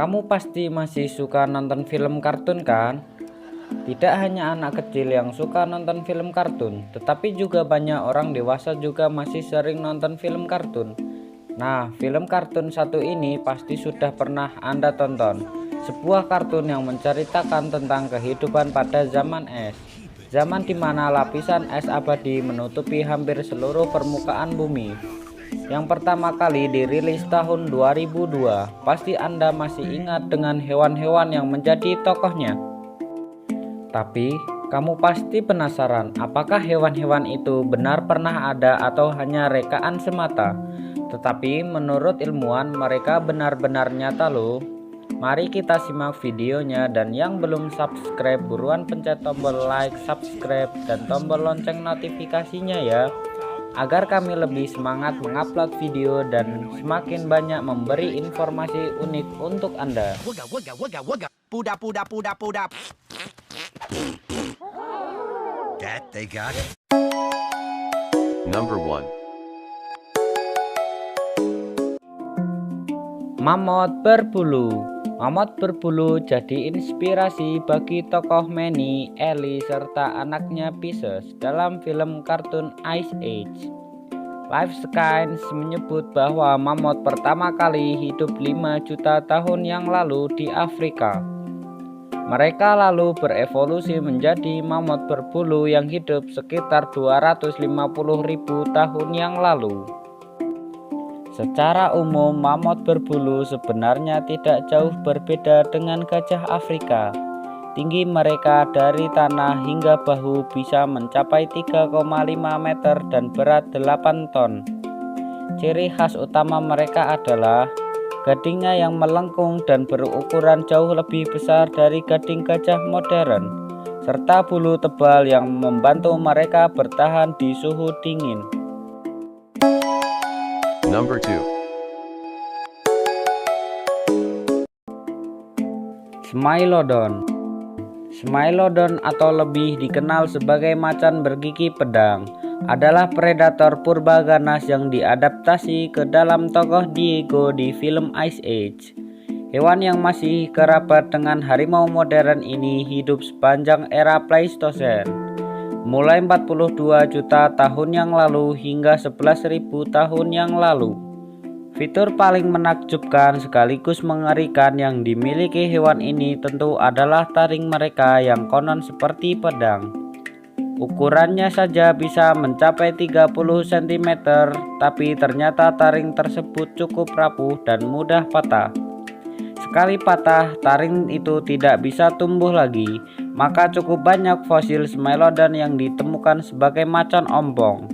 Kamu pasti masih suka nonton film kartun kan? Tidak hanya anak kecil yang suka nonton film kartun, tetapi juga banyak orang dewasa juga masih sering nonton film kartun. Nah, film kartun satu ini pasti sudah pernah Anda tonton. Sebuah kartun yang menceritakan tentang kehidupan pada zaman es. Zaman di mana lapisan es abadi menutupi hampir seluruh permukaan bumi. Yang pertama kali dirilis tahun 2002. Pasti Anda masih ingat dengan hewan-hewan yang menjadi tokohnya. Tapi, kamu pasti penasaran apakah hewan-hewan itu benar pernah ada atau hanya rekaan semata. Tetapi menurut ilmuwan mereka benar-benar nyata loh. Mari kita simak videonya, dan yang belum subscribe buruan pencet tombol like, subscribe, dan tombol lonceng notifikasinya ya, agar kami lebih semangat mengupload video dan semakin banyak memberi informasi unik untuk Anda. That they got it. Number 1. Mamut berbulu. Mamut berbulu jadi inspirasi bagi tokoh Manny, Ellie, serta anaknya Pisces dalam film kartun Ice Age. Lifescience menyebut bahwa mamut pertama kali hidup 5 juta tahun yang lalu di Afrika. Mereka lalu berevolusi menjadi mamut berbulu yang hidup sekitar 250.000 tahun yang lalu. Secara umum, mamut berbulu sebenarnya tidak jauh berbeda dengan gajah Afrika. Tinggi mereka dari tanah hingga bahu bisa mencapai 3,5 meter dan berat 8 ton. Ciri khas utama mereka adalah gadingnya yang melengkung dan berukuran jauh lebih besar dari gading gajah modern, serta bulu tebal yang membantu mereka bertahan di suhu dingin. Number 2. Smilodon. Smilodon atau lebih dikenal sebagai macan bergigi pedang adalah predator purba ganas yang diadaptasi ke dalam tokoh Diego di film Ice Age. Hewan yang masih kerabat dengan harimau modern ini hidup sepanjang era Pleistosen, mulai 42 juta tahun yang lalu hingga 11.000 tahun yang lalu. Fitur paling menakjubkan sekaligus mengerikan yang dimiliki hewan ini tentu adalah taring mereka yang konon seperti pedang. Ukurannya saja bisa mencapai 30 cm, tapi ternyata taring tersebut cukup rapuh dan mudah patah. Sekali patah, taring itu tidak bisa tumbuh lagi, maka cukup banyak fosil Smilodon yang ditemukan sebagai macan ompong.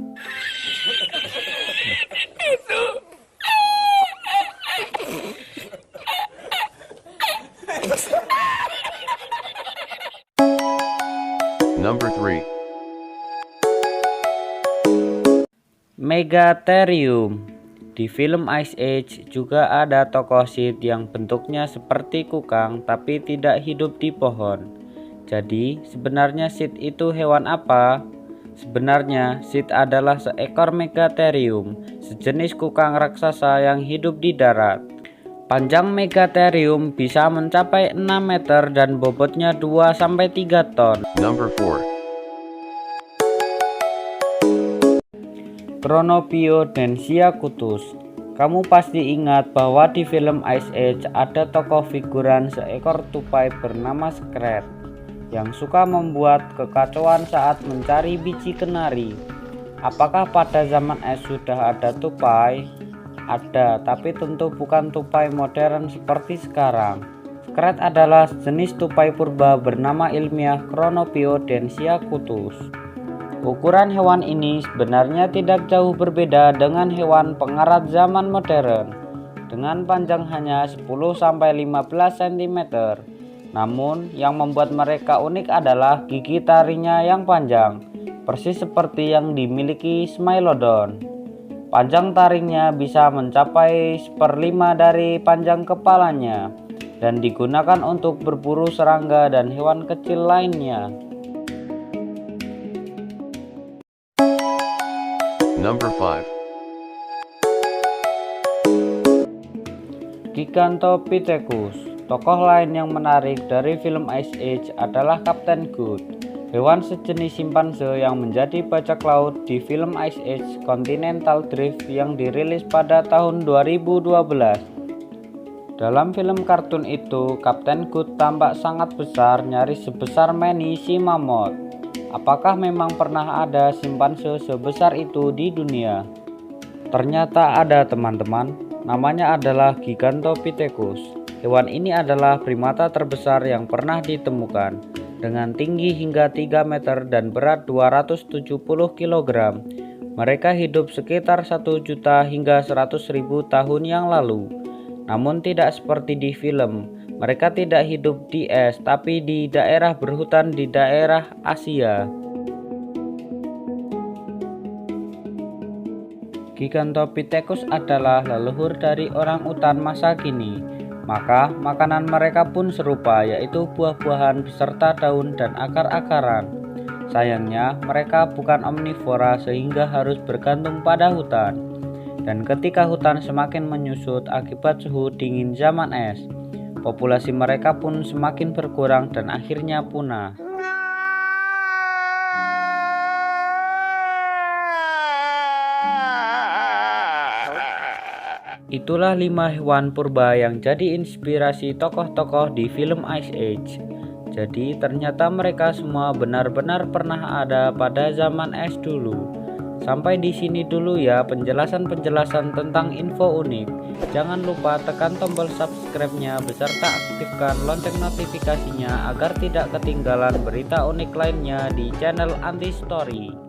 Number 3. Megatherium. Di film Ice Age juga ada tokoh Sid yang bentuknya seperti kukang tapi tidak hidup di pohon. Jadi sebenarnya Sid itu hewan apa? Sebenarnya Sid adalah seekor Megatherium, sejenis kukang raksasa yang hidup di darat. Panjang Megatherium bisa mencapai 6 meter dan bobotnya 2-3 ton. Number 4. Chronopiodensiacutus. Kamu pasti ingat bahwa di film Ice Age ada tokoh figuran seekor tupai bernama Skret yang suka membuat kekacauan saat mencari biji kenari. Apakah pada zaman es sudah ada tupai? Ada, tapi tentu bukan tupai modern seperti sekarang. Skret adalah jenis tupai purba bernama ilmiah Chronopiodensiacutus. Ukuran hewan ini sebenarnya tidak jauh berbeda dengan hewan pengerat zaman modern, dengan panjang hanya 10-15 cm. Namun, yang membuat mereka unik adalah gigi taringnya yang panjang, persis seperti yang dimiliki Smilodon. Panjang taringnya bisa mencapai 1/5 dari panjang kepalanya, dan digunakan untuk berburu serangga dan hewan kecil lainnya. Number 5. Gigantopithecus. Tokoh lain yang menarik dari film Ice Age adalah Captain Good, hewan sejenis simpanse yang menjadi bajak laut di film Ice Age Continental Drift yang dirilis pada tahun 2012. Dalam film kartun itu, Captain Good tampak sangat besar, nyaris sebesar Manny si mammoth. Apakah memang pernah ada simpanse sebesar itu di dunia? Ternyata ada, teman-teman. Namanya adalah Gigantopithecus. Hewan ini adalah primata terbesar yang pernah ditemukan, dengan tinggi hingga 3 meter dan berat 270 kg. Mereka hidup sekitar 1 juta hingga 100.000 tahun yang lalu. Namun tidak seperti di film, mereka tidak hidup di es, tapi di daerah berhutan di daerah Asia. Gigantopithecus adalah leluhur dari orang utan masa kini, maka makanan mereka pun serupa, yaitu buah-buahan beserta daun dan akar-akaran. Sayangnya, mereka bukan omnivora sehingga harus bergantung pada hutan. Dan ketika hutan semakin menyusut akibat suhu dingin zaman es, populasi mereka pun semakin berkurang dan akhirnya punah. Itulah 5 hewan purba yang jadi inspirasi tokoh-tokoh di film Ice Age. Jadi ternyata mereka semua benar-benar pernah ada pada zaman es dulu. Sampai di sini dulu ya penjelasan-penjelasan tentang info unik. Jangan lupa tekan tombol subscribe-nya beserta aktifkan lonceng notifikasinya agar tidak ketinggalan berita unik lainnya di channel Anti Story.